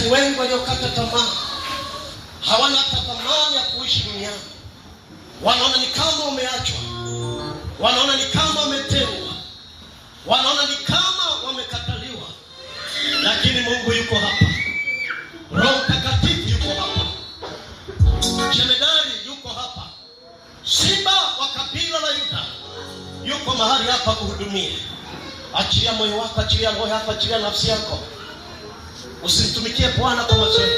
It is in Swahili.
Ni wengi waliokata tamaa, hawana hata thamani ya kuishi duniani. Wanaona ni kama wameachwa, wanaona ni kama wametengwa, wanaona ni kama wamekataliwa. Lakini Mungu yuko hapa, Roho Mtakatifu yuko hapa, Jemedari yuko hapa, Simba wa kabila la Yuda yuko mahali hapa kuhudumia. Achilia moyo wako, achilia roho yako, achilia nafsi yako. Usimtumikie Bwana kwa mazoea.